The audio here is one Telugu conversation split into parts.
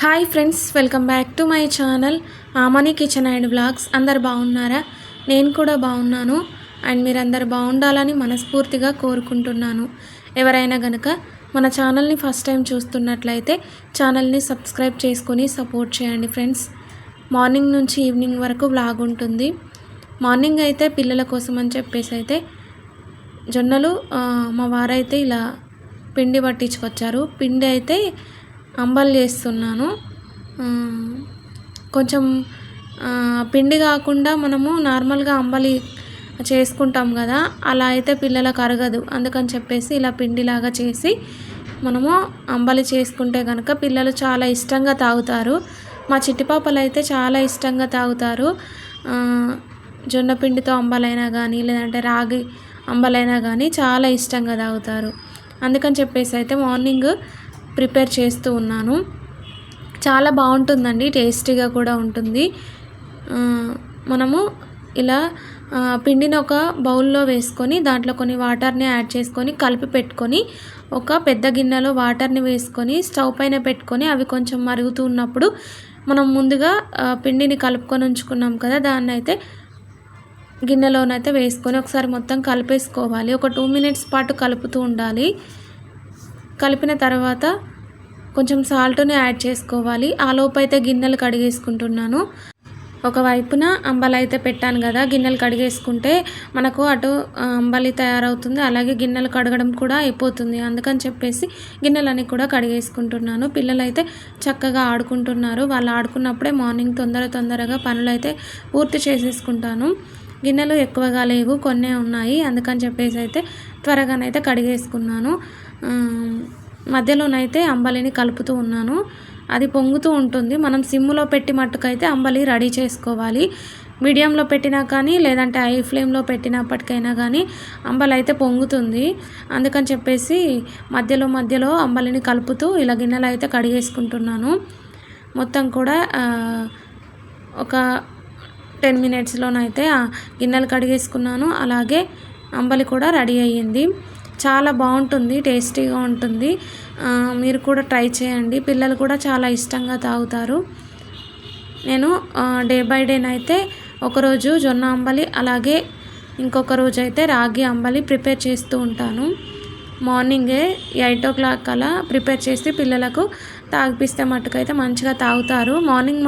Hi friends, welcome back to my channel Amani kitchen and vlogs. అందరు బాగున్నారా? నేను కూడా బాగున్నాను. అండ్ మీరందరు బాగుండాలని మనస్ఫూర్తిగా కోరుకుంటున్నాను. ఎవరైనా గనక మన ఛానల్ని ఫస్ట్ టైం చూస్తున్నట్లయితే ఛానల్ని సబ్స్క్రైబ్ చేసుకొని సపోర్ట్ చేయండి ఫ్రెండ్స్. మార్నింగ్ నుంచి ఈవినింగ్ వరకు వ్లాగ్ ఉంటుంది. మార్నింగ్ అయితే పిల్లల కోసం అని చెప్పేసి అయితే జొన్నలు మా వారైతే ఇలా పిండి పట్టించుకొచ్చారు. పిండి అయితే అంబలి చేస్తున్నాను. కొంచెం పిండి కాకుండా మనము నార్మల్గా అంబలి చేసుకుంటాం కదా, అలా అయితే పిల్లలకు అరగదు. అందుకని చెప్పేసి ఇలా పిండిలాగా చేసి మనము అంబలి చేసుకుంటే కనుక పిల్లలు చాలా ఇష్టంగా తాగుతారు. మా చిట్టిపాపలు అయితే చాలా ఇష్టంగా తాగుతారు. జొన్న పిండితో అంబలైనా కానీ లేదంటే రాగి అంబలైనా కానీ చాలా ఇష్టంగా తాగుతారు. అందుకని చెప్పేసి అయితే మార్నింగ్ ప్రిపేర్ చేస్తూ ఉన్నాను. చాలా బాగుంటుందండి, టేస్టీగా కూడా ఉంటుంది. మనము ఇలా పిండిని ఒక బౌల్లో వేసుకొని దాంట్లో కొన్ని వాటర్ని యాడ్ చేసుకొని కలిపి పెట్టుకొని ఒక పెద్ద గిన్నెలో వాటర్ని వేసుకొని స్టవ్ పైన పెట్టుకొని అవి కొంచెం మరుగుతూ ఉన్నప్పుడు మనం ముందుగా పిండిని కలుపుకొని ఉంచుకున్నాం కదా, దాన్ని అయితే గిన్నెలోనైతే వేసుకొని ఒకసారి మొత్తం కలిపేసుకోవాలి. ఒక 2 minutes పాటు కలుపుతూ ఉండాలి. కలిపిన తర్వాత కొంచెం సాల్ట్ని యాడ్ చేసుకోవాలి. ఆ లోపు అయితే గిన్నెలు కడిగేసుకుంటున్నాను. ఒకవైపున అంబలి అయితే పెట్టాను కదా, గిన్నెలు కడిగేసుకుంటే మనకు అటు అంబలి తయారవుతుంది, అలాగే గిన్నెలు కడగడం కూడా అయిపోతుంది. అందుకని చెప్పేసి గిన్నెలన్నీ కూడా కడిగేసుకుంటున్నాను. పిల్లలు అయితే చక్కగా ఆడుకుంటున్నారు. వాళ్ళు ఆడుకున్నప్పుడే మార్నింగ్ తొందరగా పనులు అయితే పూర్తి చేసేసుకుంటాను. గిన్నెలు ఎక్కువగా లేవు, కొన్నే ఉన్నాయి. అందుకని చెప్పేసి అయితే త్వరగానైతే కడిగేసుకున్నాను. మధ్యలోనైతే అంబలిని కలుపుతూ ఉన్నాను. అది పొంగుతూ ఉంటుంది. మనం సిమ్లో పెట్టి మట్టుకైతే అంబలి రెడీ చేసుకోవాలి. మీడియంలో పెట్టినా కానీ లేదంటే హై ఫ్లేమ్లో పెట్టినప్పటికైనా కానీ అంబలి అయితే పొంగుతుంది. అందుకని చెప్పేసి మధ్యలో అంబలిని కలుపుతూ ఇలా గిన్నెలు అయితే కడిగేసుకుంటున్నాను. మొత్తం కూడా ఒక 10 minutesలోనైతే గిన్నెలు కడిగేసుకున్నాను. అలాగే అంబలి కూడా రెడీ అయ్యింది. చాలా బాగుంటుంది, టేస్టీగా ఉంటుంది. మీరు కూడా ట్రై చేయండి. పిల్లలు కూడా చాలా ఇష్టంగా తాగుతారు. నేను డే బై డేనైతే ఒకరోజు జొన్న అంబలి అలాగే ఇంకొక రోజు అయితే రాగి అంబలి ప్రిపేర్ చేస్తూ ఉంటాను. మార్నింగే 8 o'clock అలా ప్రిపేర్ చేసి పిల్లలకు తాగిపిస్తే మట్టుకైతే మంచిగా తాగుతారు.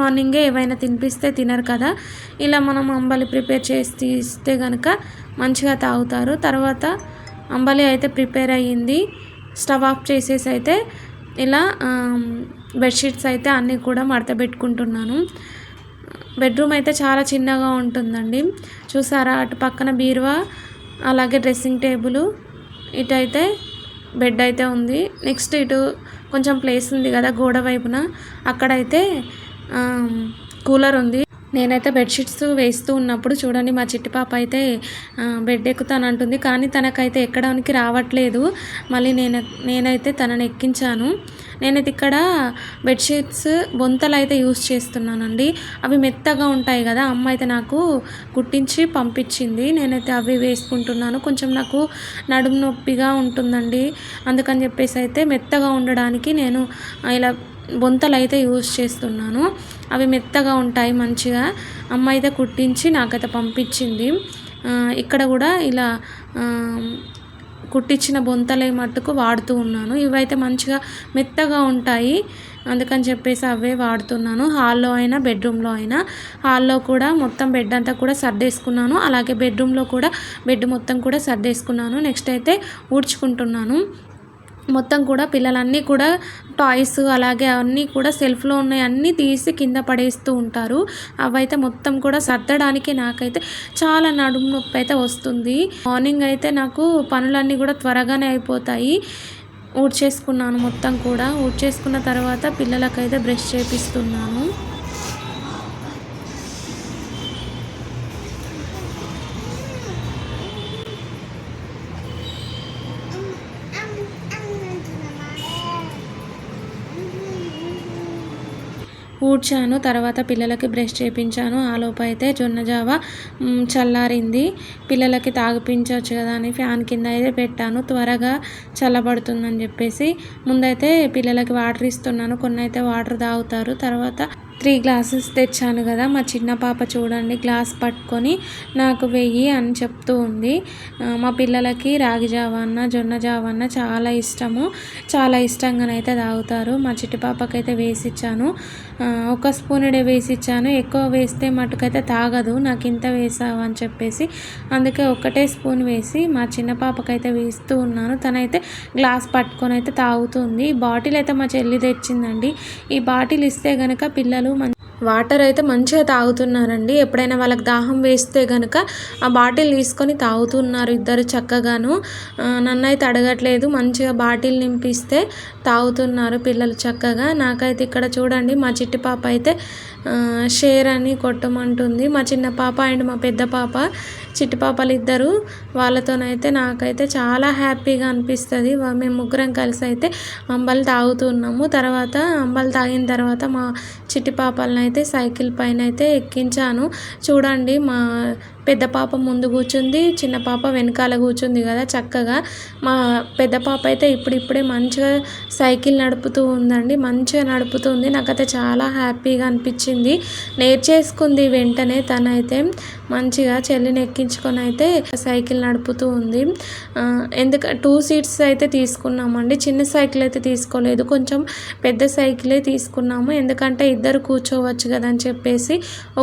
మార్నింగే ఏవైనా తినిపిస్తే తినరు కదా, ఇలా మనం అంబలి ప్రిపేర్ చేసి ఇస్తే కనుక మంచిగా తాగుతారు. తర్వాత అంబలి అయితే ప్రిపేర్ అయ్యింది. స్టవ్ ఆఫ్ చేసేసి అయితే ఇలా బెడ్షీట్స్ అయితే అన్నీ కూడా మడత పెట్టుకుంటున్నాను. బెడ్రూమ్ అయితే చాలా చిన్నగా ఉంటుందండి. చూసారా, అటు పక్కన బీరువా అలాగే డ్రెస్సింగ్ టేబుల్, ఇటు అయితే బెడ్ అయితే ఉంది. నెక్స్ట్ ఇటు కొంచెం ప్లేస్ ఉంది కదా గోడ వైపున, అక్కడైతే కూలర్ ఉంది. నేనైతే బెడ్షీట్స్ వేస్తూ ఉన్నప్పుడు చూడండి మా చిట్టి పాప అయితే బెడ్ ఎక్కుతానంటుంది, కానీ తనకైతే ఎక్కడానికి రావట్లేదు. మళ్ళీ నేనైతే తనని ఎక్కించాను. నేనైతే ఇక్కడ బెడ్షీట్స్ బొంతలు అయితే యూస్ చేస్తున్నానండి. అవి మెత్తగా ఉంటాయి కదా, అమ్మ అయితే నాకు కుట్టించి పంపించింది. నేనైతే అవి వేసుకుంటున్నాను. కొంచెం నాకు నడుము నొప్పిగా ఉంటుందండి. అందుకని చెప్పేసి అయితే మెత్తగా ఉండడానికి నేను ఇలా బొంతలు అయితే యూజ్ చేస్తున్నాను. అవి మెత్తగా ఉంటాయి మంచిగా. అమ్మ అయితే కుట్టించి నాకైతే పంపించింది. ఇక్కడ కూడా ఇలా కుట్టించిన బొంతలే మట్టుకు వాడుతూ ఉన్నాను. ఇవైతే మంచిగా మెత్తగా ఉంటాయి, అందుకని చెప్పేసి అవే వాడుతున్నాను. హాల్లో అయినా బెడ్రూమ్లో అయినా. హాల్లో కూడా మొత్తం బెడ్ అంతా కూడా సర్దేసుకున్నాను, అలాగే బెడ్రూమ్లో కూడా బెడ్ మొత్తం కూడా సర్దేసుకున్నాను. నెక్స్ట్ అయితే ఊడ్చుకుంటున్నాను. మొత్తం కూడా పిల్లలన్నీ కూడా టాయ్స్ అలాగే అన్నీ కూడా సెల్ఫ్లో ఉన్నాయి అన్నీ తీసి కింద పడేస్తూ ఉంటారు. అవైతే మొత్తం కూడా సర్దడానికి నాకైతే చాలా నడుము నొప్పి అయితే వస్తుంది. మార్నింగ్ అయితే నాకు పనులన్నీ కూడా త్వరగానే అయిపోతాయి. ఊడ్చేసుకున్నాను మొత్తం కూడా. ఊడ్చేసుకున్న తర్వాత పిల్లలకైతే బ్రష్ చేపిస్తున్నాను. ఊడ్చాను. తర్వాత పిల్లలకి బ్రష్ చేపించాను. ఆలోపు అయితే జొన్న జావ చల్లారింది. పిల్లలకి తాగిపించవచ్చు కదా అని ఫ్యాన్ కింద అయితే పెట్టాను. త్వరగా చల్లబడుతుందని చెప్పేసి ముందైతే పిల్లలకి వాటర్ ఇస్తున్నాను. కొన్ని అయితే వాటర్ తాగుతారు. తర్వాత 3 గ్లాసెస్ తెచ్చాను కదా, మా చిన్న పాప చూడండి గ్లాస్ పట్టుకొని నాకు వెయ్యి అని చెప్తూ ఉంది. మా పిల్లలకి రాగి జావ అన్న జొన్న జావ అన్న చాలా ఇష్టము. చాలా ఇష్టంగానైతే తాగుతారు. మా చిట్టి పాపకైతే వేసిచ్చాను. 1 స్పూనుడే వేసిచ్చాను. ఎక్కువ వేస్తే మటుకైతే తాగదు. నాకు ఇంత వేసావు అని చెప్పేసి అందుకే 1 స్పూన్ వేసి మా చిన్న పాపకైతే వేస్తూ ఉన్నాను. తనైతే గ్లాస్ పట్టుకొని అయితే తాగుతుంది. ఈ బాటిల్ అయితే మా చెల్లి తెచ్చిందండి. ఈ బాటిల్ ఇస్తే కనుక పిల్లలు వాటర్ అయితే మంచిగా తాగుతున్నారండి. ఎప్పుడైనా వాళ్ళకి దాహం వేస్తే కనుక ఆ బాటిల్ తీసుకొని తాగుతున్నారు ఇద్దరు చక్కగాను. నన్ను అయితే అడగట్లేదు, మంచిగా బాటిల్ నింపిస్తే తాగుతున్నారు పిల్లలు చక్కగా. నాకైతే ఇక్కడ చూడండి మా చిట్టి పాప అయితే షేర్ అని కొట్టమంటుంది. మా చిన్న పాప అండ్ మా పెద్ద పాప చిట్టి పాపలు ఇద్దరు, వాళ్ళతోనైతే నాకైతే చాలా హ్యాపీగా అనిపిస్తుంది. మేము ముగ్గురం కలిసి అయితే అంబలు తాగుతున్నాము. తర్వాత అంబలు తాగిన తర్వాత మా చిట్టి పాపలను అయితే సైకిల్ పైన అయితే ఎక్కించాను. చూడండి మా పెద్ద పాప ముందు కూర్చుంది, చిన్న పాప వెనకాల కూర్చుంది కదా చక్కగా. మా పెద్ద పాప అయితే ఇప్పుడిప్పుడే మంచిగా సైకిల్ నడుపుతూ ఉందండి. మంచిగా నడుపుతుంది. నాకైతే చాలా హ్యాపీగా అనిపించింది. నేర్చేసుకుంది వెంటనే. తనైతే మంచిగా చెల్లిని ఎక్కించుకొని అయితే సైకిల్ నడుపుతూ ఉంది. ఎందుకంటే 2 సీట్స్ అయితే తీసుకున్నామండి. చిన్న సైకిల్ అయితే తీసుకోలేదు, కొంచెం పెద్ద సైకిలే తీసుకున్నాము. ఎందుకంటే ఇద్దరు కూర్చోవచ్చు కదా అని చెప్పేసి.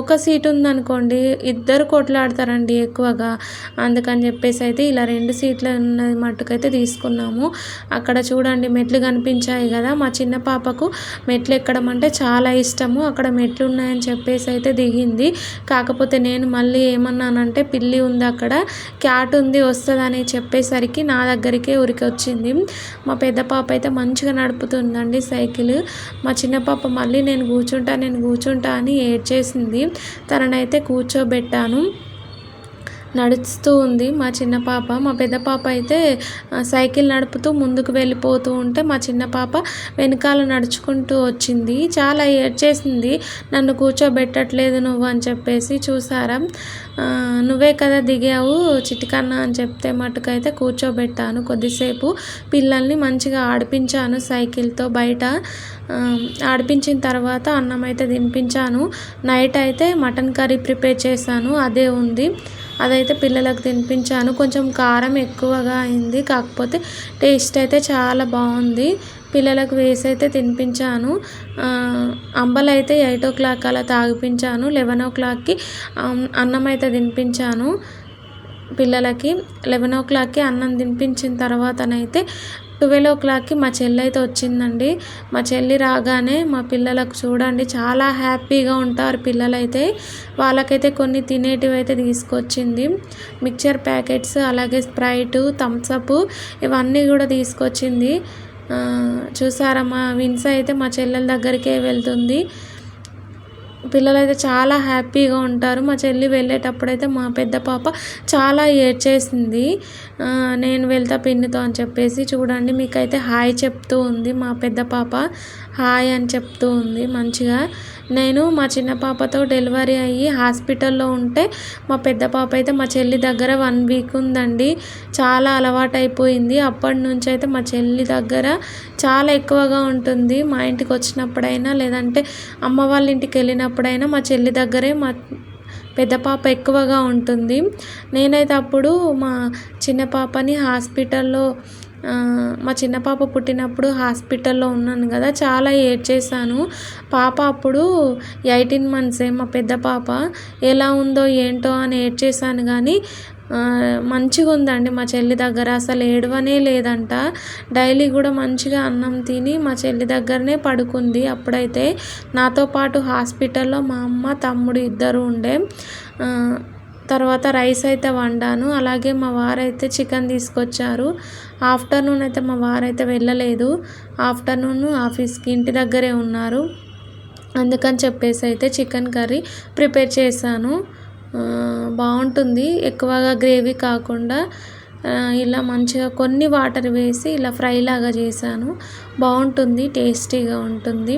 ఒక సీట్ ఉందనుకోండి ఇద్దరు కొట్లాడతారండి ఎక్కువగా. అందుకని చెప్పేసి అయితే ఇలా 2 సీట్లు ఉన్నది మట్టుకైతే తీసుకున్నాము. అక్కడ చూడండి మెట్లు కనిపించాయి కదా, మా చిన్న పాపకు మెట్లు ఎక్కడం అంటే చాలా ఇష్టము. అక్కడ మెట్లు ఉన్నాయని చెప్పేసి అయితే దిగింది. కాకపోతే నేను మళ్ళీ ఏమన్నానంటే పిల్లి ఉంది అక్కడ, క్యాట్ ఉంది వస్తుందని చెప్పేసరికి నా దగ్గరికే ఉరికి వచ్చింది. మా పెద్ద పాప అయితే మంచిగా నడుపుతుందండి సైకిల్. మా చిన్న పాప మళ్ళీ నేను కూర్చుంటా అని ఏడ్చేసింది. తననైతే కూర్చోబెట్టాను. నడుస్తూ ఉంది మా చిన్న పాప. మా పెద్ద పాప అయితే సైకిల్ నడుపుతూ ముందుకు వెళ్ళిపోతూ ఉంటే మా చిన్న పాప వెనకాల నడుచుకుంటూ వచ్చింది. చాలా ఏడ్చేసింది, నన్ను కూర్చోబెట్టట్లేదు నువ్వు అని చెప్పేసి. చూసారా, నువ్వే కదా దిగావు చిటికన్నా అని చెప్తే మటుకైతే కూర్చోబెట్టాను. కొద్దిసేపు పిల్లల్ని మంచిగా ఆడిపించాను సైకిల్తో బయట. ఆడిపించిన తర్వాత అన్నం అయితే తినిపించాను. నైట్ అయితే మటన్ కర్రీ ప్రిపేర్ చేశాను, అదే ఉంది. అదైతే పిల్లలకు తినిపించాను. కొంచెం కారం ఎక్కువగా అయింది, కాకపోతే టేస్ట్ అయితే చాలా బాగుంది. పిల్లలకు వేసి అయితే తినిపించాను. అంబలు అయితే 8 o'clock అలా తాగిపించాను. 11 o'clockకి అన్నం అయితే తినిపించాను పిల్లలకి. 11 o'clockకి అన్నం తినిపించిన తర్వాతనైతే 12 o'clockకి మా చెల్లి అయితే వచ్చిందండి. మా చెల్లి రాగానే మా పిల్లలకు చూడండి చాలా హ్యాపీగా ఉంటారు పిల్లలైతే. వాళ్ళకైతే కొన్ని తినేటివి అయితే తీసుకొచ్చింది. మిక్చర్ ప్యాకెట్స్, అలాగే స్ప్రైటు, థమ్స్అప్ ఇవన్నీ కూడా తీసుకొచ్చింది. చూసారా, మా విన్స్ అయితే మా చెల్లెల దగ్గరికే వెళ్తుంది. పిల్లలైతే చాలా హ్యాపీగా ఉంటారు. మా చెల్లి వెళ్ళేటప్పుడైతే మా పెద్ద పాప చాలా ఏడ్చేసింది, నేను వెళ్తా పిన్నితో అని చెప్పేసి. చూడండి మీకైతే హాయ్ చెప్తూ ఉంది మా పెద్ద పాప, హాయ్ అని చెప్తూ ఉంది మంచిగా. నేను మా చిన్న పాపతో డెలివరీ అయ్యి హాస్పిటల్లో ఉంటే మా పెద్ద పాప అయితే మా చెల్లి దగ్గర 1 week ఉందండి. చాలా అలవాటైపోయింది. అప్పటి నుంచి అయితే మా చెల్లి దగ్గర చాలా ఎక్కువగా ఉంటుంది. మా ఇంటికి వచ్చినప్పుడైనా లేదంటే అమ్మ వాళ్ళ ఇంటికి వెళ్ళినప్పుడైనా మా చెల్లి దగ్గరే మా పెద్ద పాప ఎక్కువగా ఉంటుంది. నేనైతే అప్పుడు మా చిన్న పాపని హాస్పిటల్లో మా చిన్న పాప పుట్టినప్పుడు హాస్పిటల్లో ఉన్నాను కదా, చాలా ఏడ్చేసాను. పాప అప్పుడు 18 months మా పెద్ద పాప. ఎలా ఉందో ఏంటో అని ఏడ్చేసాను, కానీ మంచిగా ఉందండి మా చెల్లి దగ్గర. అసలు ఏడవనే లేదంట. డైలీ కూడా మంచిగా అన్నం తిని మా చెల్లి దగ్గరనే పడుకుంది. అప్పుడైతే నాతో పాటు హాస్పిటల్లో మా అమ్మ తమ్ముడు ఇద్దరు ఉండే. తర్వాత రైస్ అయితే వండాను. అలాగే మా వారైతే చికెన్ తీసుకొచ్చారు. ఆఫ్టర్నూన్ అయితే మా వారైతే వెళ్ళలేదు. ఆఫ్టర్నూన్ ఆఫీస్కి ఇంటి దగ్గరే ఉన్నారు. అందుకని చెప్పేసి అయితే చికెన్ కర్రీ ప్రిపేర్ చేశాను. బాగుంటుంది, ఎక్కువగా గ్రేవీ కాకుండా ఇలా మంచిగా కొన్ని వాటర్ వేసి ఇలా ఫ్రై లాగా చేశాను. బాగుంటుంది, టేస్టీగా ఉంటుంది.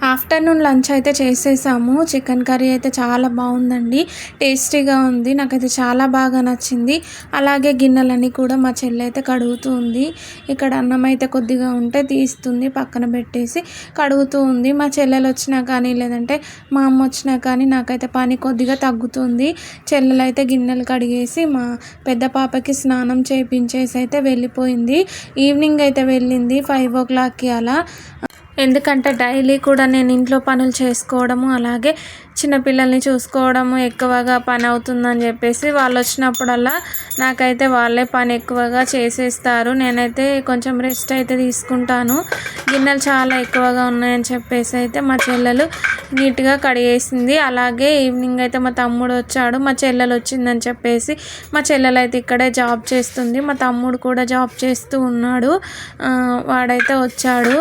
ఆఫ్టర్నూన్ లంచ్ అయితే చేసేసాము. చికెన్ కర్రీ అయితే చాలా బాగుందండి, టేస్టీగా ఉంది. నాకైతే చాలా బాగా నచ్చింది. అలాగే గిన్నెలన్నీ కూడా మా చెల్లి అయితే కడుగుతూ ఉంది. ఇక్కడ అన్నం అయితే కొద్దిగా ఉంటే తీస్తుంది, పక్కన పెట్టేసి కడుగుతూ ఉంది. మా చెల్లెలు వచ్చినా కానీ లేదంటే మా అమ్మ వచ్చినా కానీ నాకైతే పని కొద్దిగా తగ్గుతుంది. చెల్లెలు అయితే గిన్నెలు కడిగేసి మా పెద్ద పాపకి స్నానం చేయించేసి అయితే వెళ్ళిపోయింది. ఈవినింగ్ అయితే వెళ్ళింది 5 o'clockకి అలా. ఎందుకంటే డైలీ కూడా నేను ఇంట్లో పనులు చేసుకోవడము అలాగే చిన్నపిల్లల్ని చూసుకోవడము ఎక్కువగా పని అవుతుందని చెప్పేసి వాళ్ళు వచ్చినప్పుడల్లా నాకైతే వాళ్ళే పని ఎక్కువగా చేసేస్తారు. నేనైతే కొంచెం రెస్ట్ అయితే తీసుకుంటాను. గిన్నెలు చాలా ఎక్కువగా ఉన్నాయని చెప్పేసి అయితే మా చెల్లెలు నీట్గా కడిగేసింది. అలాగే ఈవినింగ్ అయితే మా తమ్ముడు వచ్చాడు. మా చెల్లెలు వచ్చిందని చెప్పేసి మా చెల్లెలు అయితే ఇక్కడే జాబ్ చేస్తుంది. మా తమ్ముడు కూడా జాబ్ చేస్తూ ఉన్నాడు. వాడైతే వచ్చాడు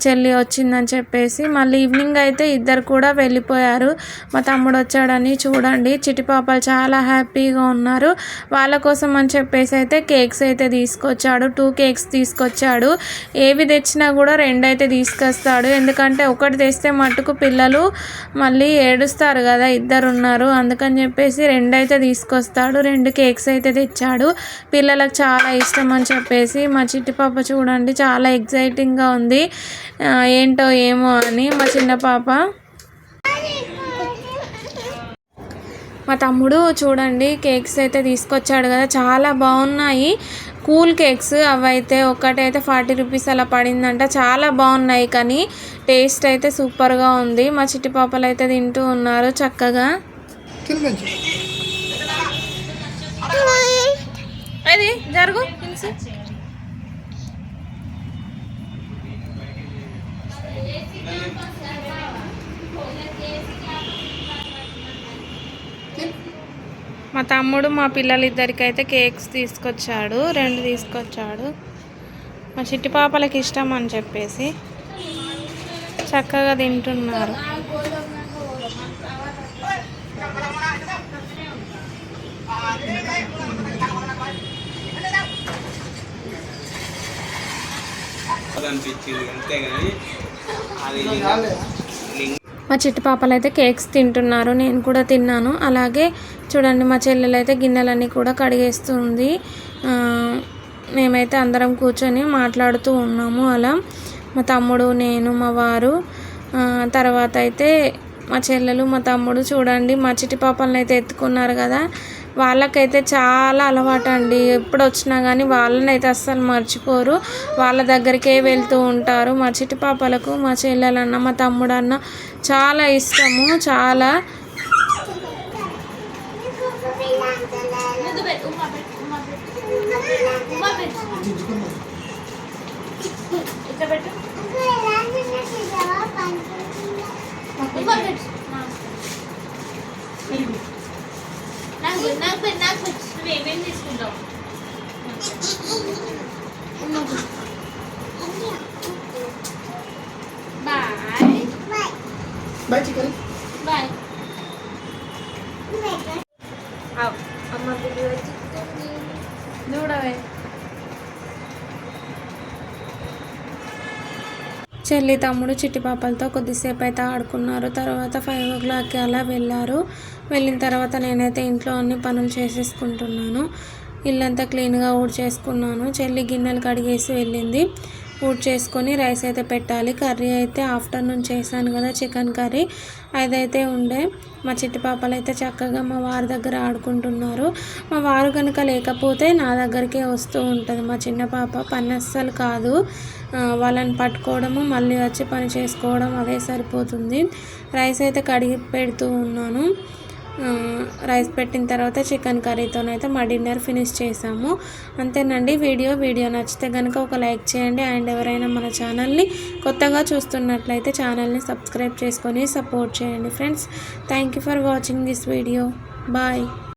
చెల్లి వచ్చిందని చెప్పేసి. మళ్ళీ ఈవినింగ్ అయితే ఇద్దరు కూడా వెళ్ళిపోయారు. మా తమ్ముడు వచ్చాడని చూడండి చిటిపాపలు చాలా హ్యాపీగా ఉన్నారు. వాళ్ళ కోసం అని చెప్పేసి అయితే కేక్స్ అయితే తీసుకొచ్చాడు. 2 కేక్స్ తీసుకొచ్చాడు. ఏవి తెచ్చినా కూడా 2 అయితే తీసుకొస్తాడు. ఎందుకంటే ఒకటి తెస్తే మట్టుకు పిల్లలు మళ్ళీ ఏడుస్తారు కదా, ఇద్దరు ఉన్నారు అందుకని చెప్పేసి 2 అయితే తీసుకొస్తాడు. 2 కేక్స్ అయితే తెచ్చాడు. పిల్లలకు చాలా ఇష్టం అని చెప్పేసి. మా చిట్టిపాప చూడండి చాలా ఎగ్జైటింగ్గా ఉంది, ఏంటో ఏమో అని. మా చిన్న పాప మా తమ్ముడు చూడండి కేక్స్ అయితే తీసుకొచ్చాడు కదా, చాలా బాగున్నాయి. కూల్ కేక్స్ అవైతే ఒకటైతే 40 రూపీస్ అలా పడిందంట. చాలా బాగున్నాయి కానీ టేస్ట్ అయితే సూపర్గా ఉంది. మా చిట్టి పాపలు అయితే తింటూ ఉన్నారు చక్కగా. అది జరుగు మా తమ్ముడు మా పిల్లలిద్దరికైతే కేక్స్ తీసుకొచ్చాడు, 2 తీసుకొచ్చాడు. మా చిట్టి పాపలకి ఇష్టం అని చెప్పేసి చక్కగా తింటున్నారు. మా చిట్టి పాపలు అయితే కేక్స్ తింటున్నారు, నేను కూడా తిన్నాను. అలాగే చూడండి మా చెల్లెలు అయితే గిన్నెలన్నీ కూడా కడిగేస్తుంది. మేమైతే అందరం కూర్చొని మాట్లాడుతూ ఉన్నాము అలా. మా తమ్ముడు, నేను, మా వారు. తర్వాత అయితే మా చెల్లెలు మా తమ్ముడు చూడండి మా చిట్టి పాపలను అయితే ఎత్తుకున్నారు కదా. వాళ్ళకైతే చాలా అలవాటు అండి, ఎప్పుడు వచ్చినా కానీ వాళ్ళని అయితే అస్సలు మర్చిపోరు, వాళ్ళ దగ్గరికే వెళ్తూ ఉంటారు. మా చిట్టి పాపలకు మా చెల్లెలన్న మా తమ్ముడు అన్న చాలా ఇష్టము. చాలా ఏమేమి తీసుకుంటావు? Bye bye chicken bye. అమ్మ చూడవే చెల్లి తమ్ముడు చిట్టి పాపలతో కొద్దిసేపు అయితే ఆడుకున్నారు. తర్వాత 5 o'clockకి అలా వెళ్ళారు. వెళ్ళిన తర్వాత నేనైతే ఇంట్లో అన్ని పనులు చేసేసుకుంటున్నాను. ఇల్లంతా క్లీన్గా ఊడ్చేసుకున్నాను. చెల్లి గిన్నెలు కడిగేసి వెళ్ళింది. చేసుకొని రైస్ అయితే పెట్టాలి. కర్రీ అయితే ఆఫ్టర్నూన్ చేశాను కదా చికెన్ కర్రీ, అదైతే ఉండే. మా చిట్టి పాపలు అయితే చక్కగా మా వారి దగ్గర ఆడుకుంటున్నారు. మా వారు కనుక లేకపోతే నా దగ్గరికే వస్తూ ఉంటుంది. మా చిన్న పాప పని అస్సలు కాదు, వాళ్ళని పట్టుకోవడము మళ్ళీ వచ్చి పని చేసుకోవడం అదే సరిపోతుంది. రైస్ అయితే కడిగి పెడుతూ ఉన్నాను. రైస్ పెట్టిన తర్వాత చికెన్ కర్రీతోనైతే మా డిన్నర్ ఫినిష్ చేసాము. అంతేనండి. వీడియో నచ్చితే కనుక ఒక లైక్ చేయండి. అండ్ ఎవరైనా మన ఛానల్ని కొత్తగా చూస్తున్నట్లయితే ఛానల్ని సబ్స్క్రైబ్ చేసుకొని సపోర్ట్ చేయండి friends. Thank you for watching this video. Bye.